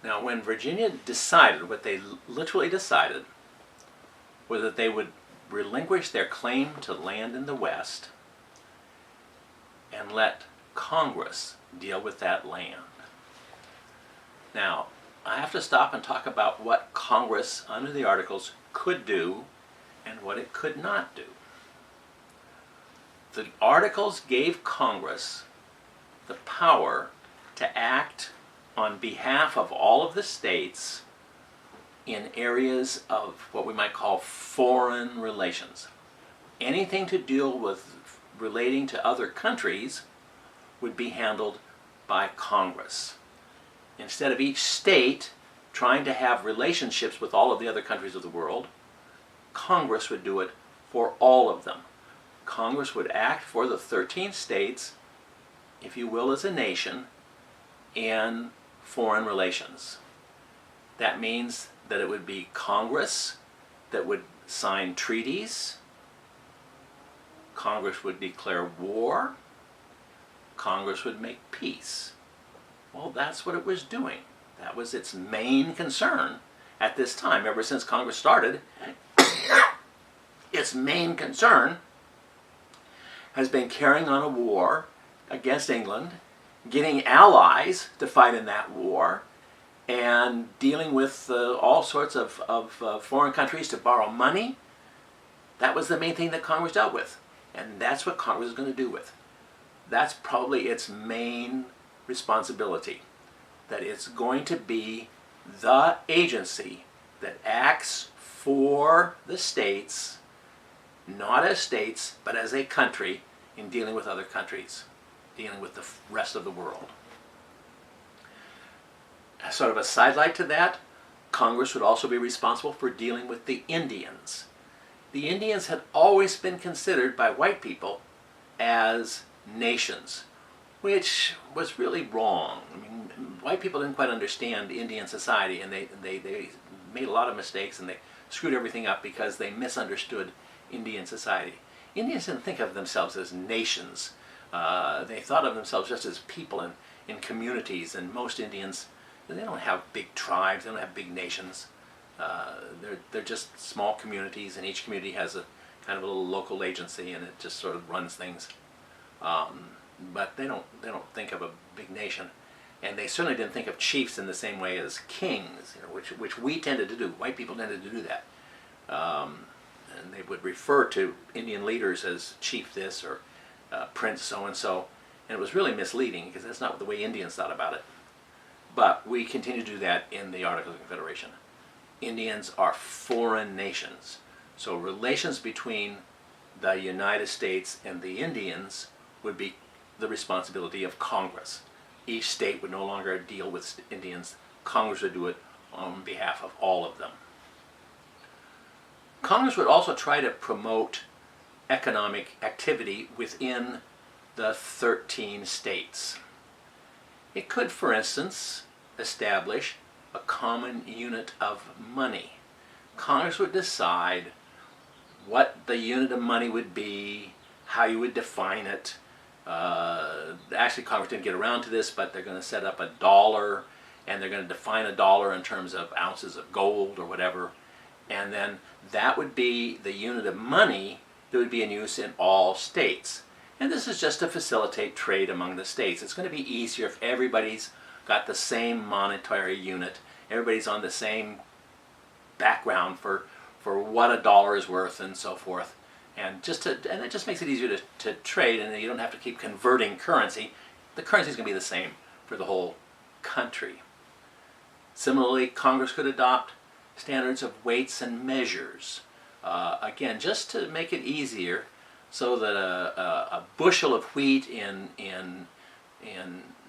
Now, when Virginia decided, what they literally decided was that they would relinquish their claim to land in the West and let Congress deal with that land. Now, I have to stop and talk about what Congress, under the Articles, could do and what it could not do. The Articles gave Congress the power to act on behalf of all of the states in areas of what we might call foreign relations. Anything to deal with relating to other countries would be handled by Congress. Instead of each state trying to have relationships with all of the other countries of the world, Congress would do it for all of them. Congress would act for the 13 states, if you will, as a nation, in foreign relations. That means that it would be Congress that would sign treaties, Congress would declare war, Congress would make peace. Well, that's what it was doing. That was its main concern at this time. Ever since Congress started, its main concern has been carrying on a war against England, getting allies to fight in that war, and dealing with all sorts of foreign countries to borrow money. That was the main thing that Congress dealt with. And that's what Congress is going to do with. That's probably its main responsibility. That it's going to be the agency that acts for the states, not as states, but as a country in dealing with other countries, dealing with the rest of the world. As sort of a sidelight to that, Congress would also be responsible for dealing with the Indians. The Indians had always been considered by white people as nations, which was really wrong. I mean, white people didn't quite understand Indian society, and they made a lot of mistakes, and they screwed everything up because they misunderstood Indian society. Indians didn't think of themselves as nations. They thought of themselves just as people in communities, and most Indians, they don't have big tribes, they don't have big nations. They're just small communities, and each community has a kind of a little local agency, and it just sort of runs things. But they don't think of a big nation, and they certainly didn't think of chiefs in the same way as kings, which we tended to do. White people tended to do that, and they would refer to Indian leaders as chief this or prince so and so, and it was really misleading because that's not the way Indians thought about it. But we continue to do that in the Articles of Confederation. Indians are foreign nations, so relations between the United States and the Indians would be the responsibility of Congress. Each state would no longer deal with Indians. Congress would do it on behalf of all of them. Congress would also try to promote economic activity within the 13 states. It could, for instance, establish a common unit of money. Congress would decide what the unit of money would be, how you would define it. Actually, Congress didn't get around to this, but they're going to set up a dollar, and they're going to define a dollar in terms of ounces of gold or whatever, and then that would be the unit of money that would be in use in all states. And this is just to facilitate trade among the states. It's going to be easier if everybody's got the same monetary unit, everybody's on the same background for what a dollar is worth and so forth. And it just makes it easier to trade, and you don't have to keep converting currency. The currency is going to be the same for the whole country. Similarly, Congress could adopt standards of weights and measures. Again, just to make it easier, so that a bushel of wheat in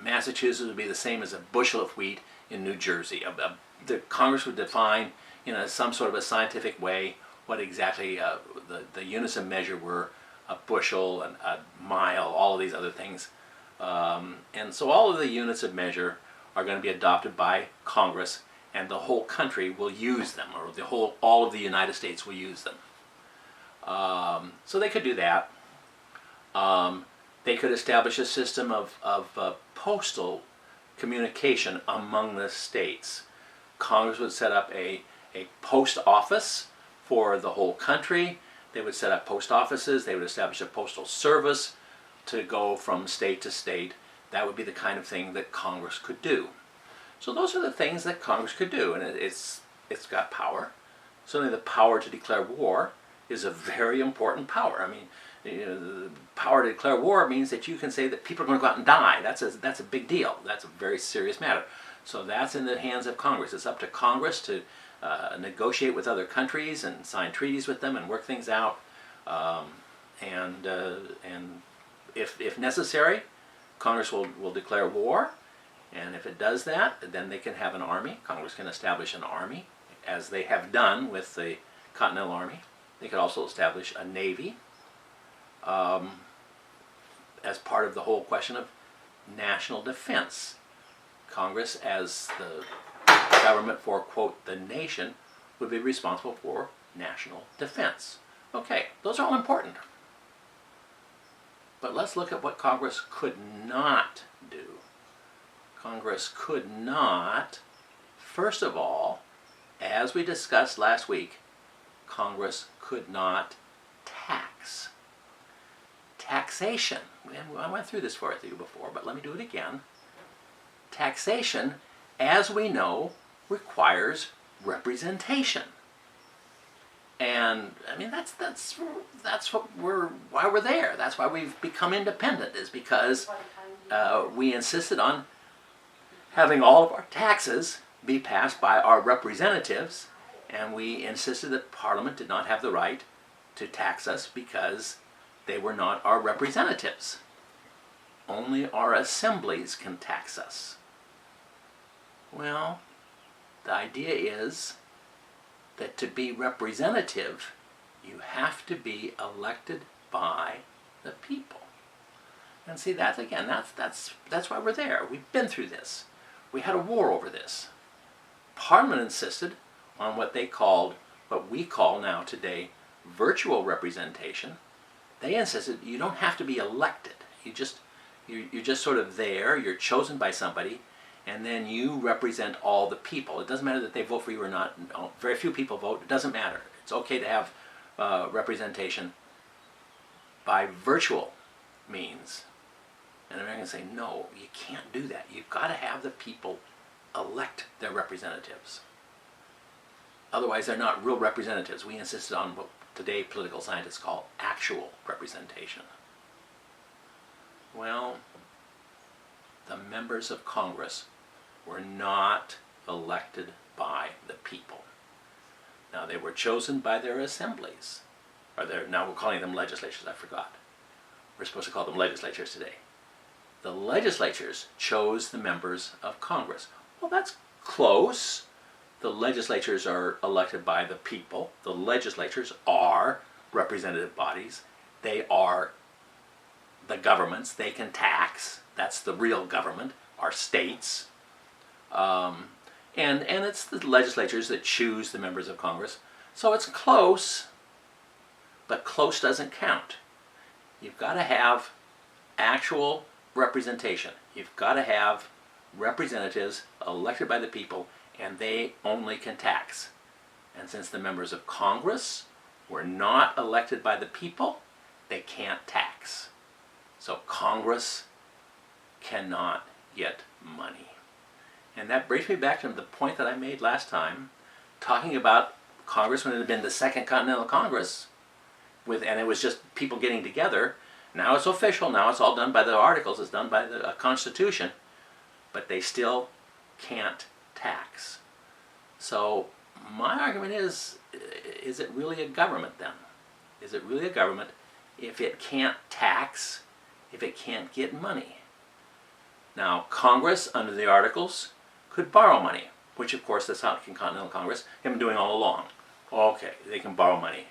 Massachusetts would be the same as a bushel of wheat in New Jersey. The Congress would define in some sort of a scientific way what exactly the units of measure were: a bushel, a mile, all of these other things. And so all of the units of measure are going to be adopted by Congress, and the whole country will use them, or all of the United States will use them. So they could do that. They could establish a system of postal communication among the states. Congress would set up a post office for the whole country. They would set up post offices. They would establish a postal service to go from state to state. That would be the kind of thing that Congress could do. So those are the things that Congress could do, and it's got power. Certainly the power to declare war is a very important power. I mean, the power to declare war means that you can say that people are going to go out and die. That's a big deal. That's a very serious matter. So that's in the hands of Congress. It's up to Congress to negotiate with other countries and sign treaties with them and work things out. And if necessary, Congress will declare war. And if it does that, then they can have an army. Congress can establish an army, as they have done with the Continental Army. They could also establish a navy as part of the whole question of national defense. Congress, as the government for, quote, the nation, would be responsible for national defense. Okay, those are all important. But let's look at what Congress could not do. Congress could not, first of all, as we discussed last week, Congress could not tax. Taxation. I went through this for you before, but let me do it again. Taxation, as we know, requires representation. And I mean that's why we're there. That's why we've become independent, is because we insisted on having all of our taxes be passed by our representatives, and we insisted that Parliament did not have the right to tax us because they were not our representatives. Only our assemblies can tax us. Well, the idea is that to be representative, you have to be elected by the people. And see, that's why we're there. We've been through this. We had a war over this. Parliament insisted on what we call now today virtual representation. They insisted you don't have to be elected. You're just sort of there. You're chosen by somebody, and then you represent all the people. It doesn't matter that they vote for you or not. No, very few people vote. It doesn't matter. It's okay to have representation by virtual means. And Americans say, no, you can't do that. You've got to have the people elect their representatives. Otherwise, they're not real representatives. We insisted on what today political scientists call actual representation. Well, the members of Congress were not elected by the people. Now, they were chosen by their assemblies. Now we're calling them legislatures, I forgot. We're supposed to call them legislatures today. The legislatures chose the members of Congress. Well, that's close. The legislatures are elected by the people. The legislatures are representative bodies. They are the governments. They can tax. That's the real government, our states. And it's the legislatures that choose the members of Congress. So it's close, but close doesn't count. You've got to have actual representation. You've got to have representatives elected by the people, and they only can tax. And since the members of Congress were not elected by the people, they can't tax. So Congress cannot get money. And that brings me back to the point that I made last time, talking about Congress when it had been the Second Continental Congress, and it was just people getting together. Now it's official. Now it's all done by the articles. It's done by the Constitution. But they still can't tax. So my argument is it really a government then? Is it really a government if it can't tax, if it can't get money? Now, Congress, under the Articles, could borrow money, which of course the Second Continental Congress have been doing all along. Okay, they can borrow money.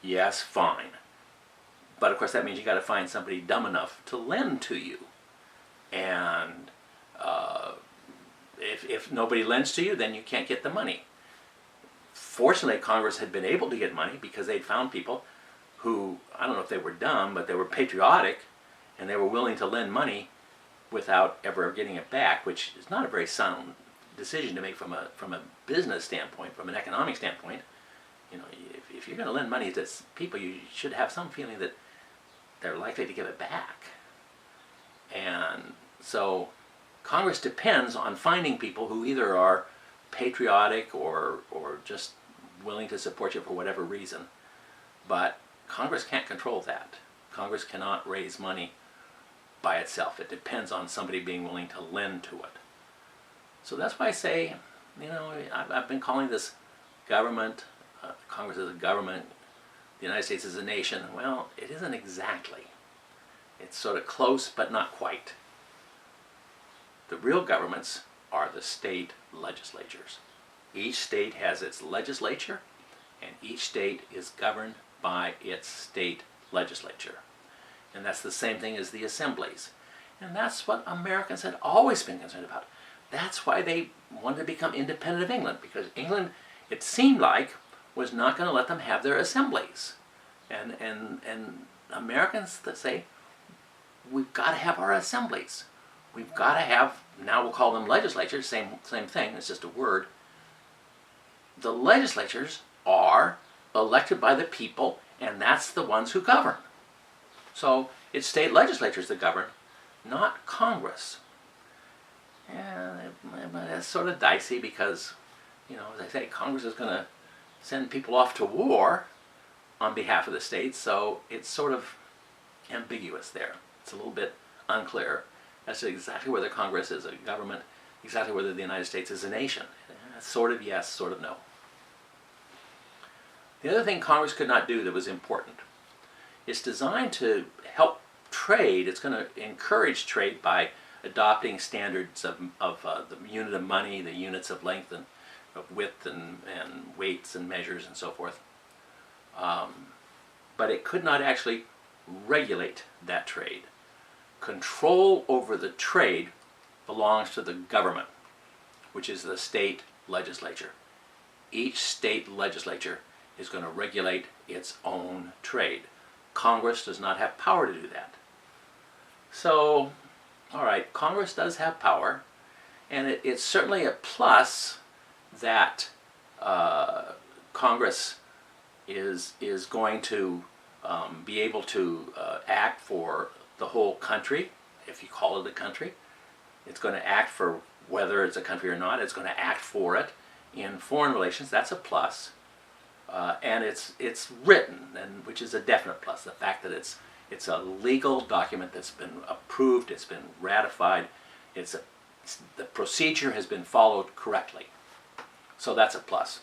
Yes, fine. But of course that means you got to find somebody dumb enough to lend to you. And if nobody lends to you, then you can't get the money. Fortunately, Congress had been able to get money because they'd found people who, I don't know if they were dumb, but they were patriotic, and they were willing to lend money without ever getting it back, which is not a very sound decision to make from a business standpoint, from an economic standpoint. You know, if you're going to lend money to people, you should have some feeling that they're likely to give it back. And so Congress depends on finding people who either are patriotic or just willing to support you for whatever reason. But Congress can't control that. Congress cannot raise money by itself. It depends on somebody being willing to lend to it. So that's why I say, you know, I've been calling this government, Congress is a government, the United States is a nation. Well, it isn't exactly. It's sort of close, but not quite. The real governments are the state legislatures. Each state has its legislature, and each state is governed by its state legislature. And that's the same thing as the assemblies. And that's what Americans had always been concerned about. That's why they wanted to become independent of England, because England, it seemed like, was not going to let them have their assemblies. And Americans that say, we've got to have our assemblies. We've got to have, now we'll call them legislatures, same thing, it's just a word. The legislatures are elected by the people, and that's the ones who govern. So it's state legislatures that govern, not Congress. And that's sort of dicey because, you know, as I say, Congress is going to send people off to war on behalf of the states, so it's sort of ambiguous there. It's a little bit unclear as to exactly whether Congress is a government, exactly whether the United States is a nation. Sort of yes, sort of no. The other thing Congress could not do that was important, it's designed to help trade. It's going to encourage trade by adopting standards of the unit of money, the units of length and of width and weights and measures and so forth. But it could not actually regulate that trade. Control over the trade belongs to the government, which is the state legislature. Each state legislature is going to regulate its own trade. Congress does not have power to do that. So, all right, Congress does have power, and it's certainly a plus that Congress is going to be able to act for the whole country, if you call it a country. It's going to act for whether it's a country or not. It's going to act for it in foreign relations. That's a plus. And it's written, and which is a definite plus. The fact that it's a legal document that's been approved, it's been ratified, the procedure has been followed correctly. So that's a plus.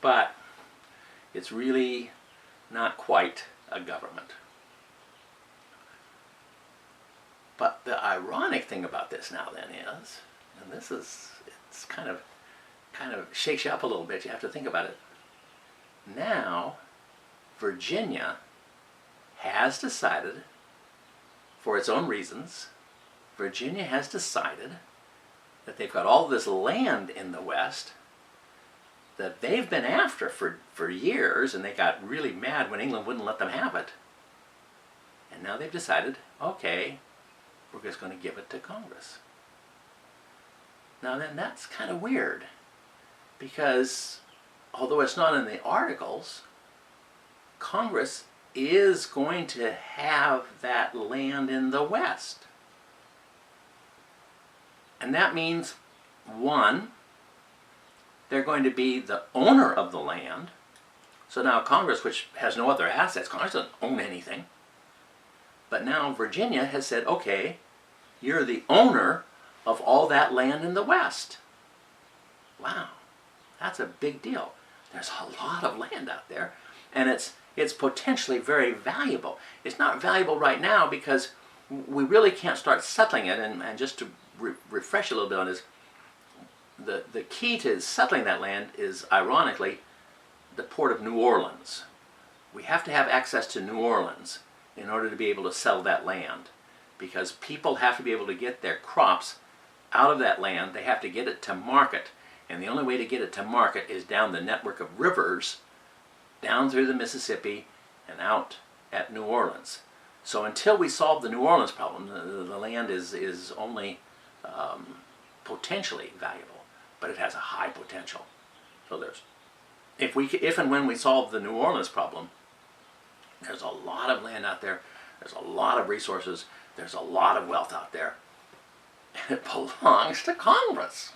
But it's really not quite a government. But the ironic thing about this now then is, and it's kind of shakes you up a little bit, you have to think about it. Now, Virginia has decided, for its own reasons, Virginia has decided that they've got all this land in the West that they've been after for years, and they got really mad when England wouldn't let them have it. And now they've decided, okay, we're just going to give it to Congress. Now then, that's kind of weird, because although it's not in the articles, Congress is going to have that land in the West. And that means, one, they're going to be the owner of the land. So now Congress, which has no other assets, Congress doesn't own anything. But now Virginia has said, okay, you're the owner of all that land in the West. Wow, that's a big deal. There's a lot of land out there, and it's potentially very valuable. It's not valuable right now because we really can't start settling it, and just to refresh a little bit on this, the key to settling that land is, ironically, the port of New Orleans. We have to have access to New Orleans in order to be able to sell that land, because people have to be able to get their crops out of that land. They have to get it to market, and the only way to get it to market is down the network of rivers, down through the Mississippi and out at New Orleans. So until we solve the New Orleans problem, the land is only potentially valuable, but it has a high potential. So if and when we solve the New Orleans problem, there's a lot of land out there, there's a lot of resources, there's a lot of wealth out there, and it belongs to Congress,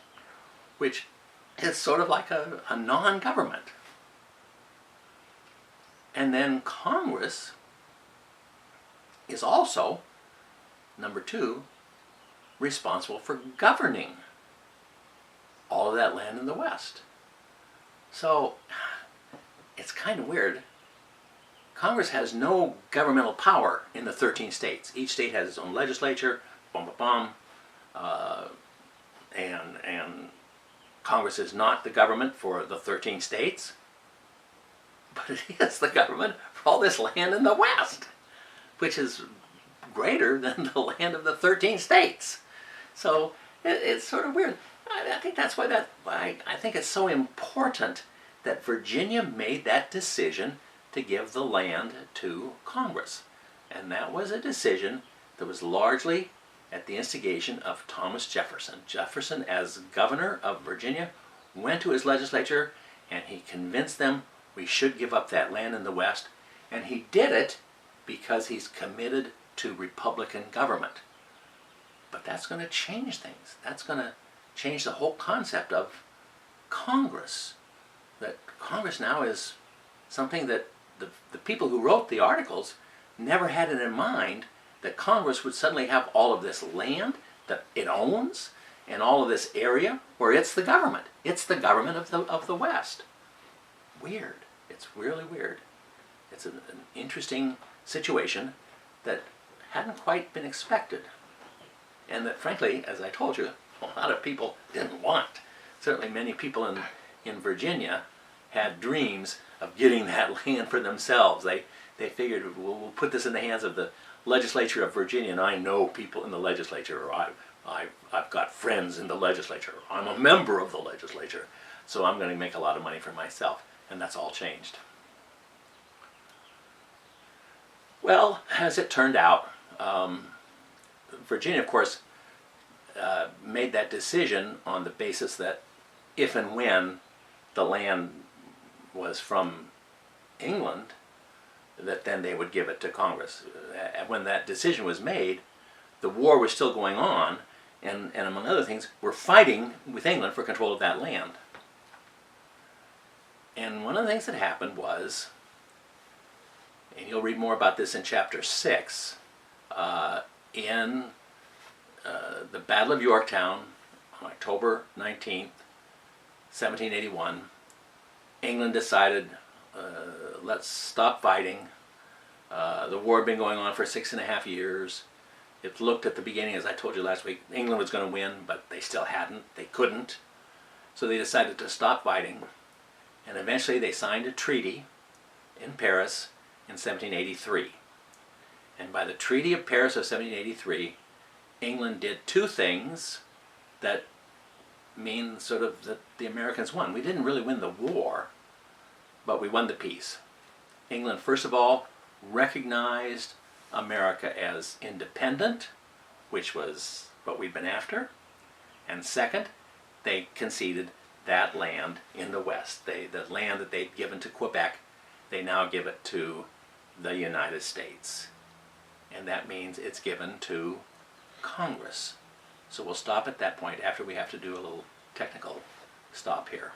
which is sort of like a non-government. And then Congress is also, number two, responsible for governing all of that land in the West. So it's kind of weird. Congress has no governmental power in the 13 states. Each state has its own legislature, and Congress is not the government for the 13 states, but it is the government for all this land in the West, which is greater than the land of the 13 states. So it's sort of weird. I think that's why I think it's so important that Virginia made that decision to give the land to Congress. And that was a decision that was largely at the instigation of Thomas Jefferson. Jefferson, as governor of Virginia, went to his legislature and he convinced them we should give up that land in the West. And he did it because he's committed to Republican government. But that's going to change things. That's going to change the whole concept of Congress. That Congress now is something that the people who wrote the articles never had it in mind, that Congress would suddenly have all of this land that it owns and all of this area where it's the government. It's the government of the West. Weird. It's really weird. It's an interesting situation that hadn't quite been expected, and that, frankly, as I told you, a lot of people didn't want. Certainly many people in Virginia had dreams of getting that land for themselves. They figured, we'll put this in the hands of the legislature of Virginia, and I know people in the legislature, or I've got friends in the legislature, I'm a member of the legislature, so I'm going to make a lot of money for myself. And that's all changed. Well, as it turned out, Virginia, of course, made that decision on the basis that if and when the land was from England, that then they would give it to Congress. When that decision was made, the war was still going on, and among other things, we're fighting with England for control of that land. And one of the things that happened was, and you'll read more about this in chapter 6, in the Battle of Yorktown on October 19th, 1781, England decided, let's stop fighting. The war had been going on for 6.5 years. It looked at the beginning, as I told you last week, England was going to win, but they still hadn't. They couldn't. So they decided to stop fighting. And eventually they signed a treaty in Paris in 1783. And by the Treaty of Paris of 1783, England did two things that mean sort of that the Americans won. We didn't really win the war, but we won the peace. England, first of all, recognized America as independent, which was what we'd been after. And second, they conceded that land in the West. The land that they'd given to Quebec, they now give it to the United States. And that means it's given to Congress. So we'll stop at that point after we have to do a little technical stop here.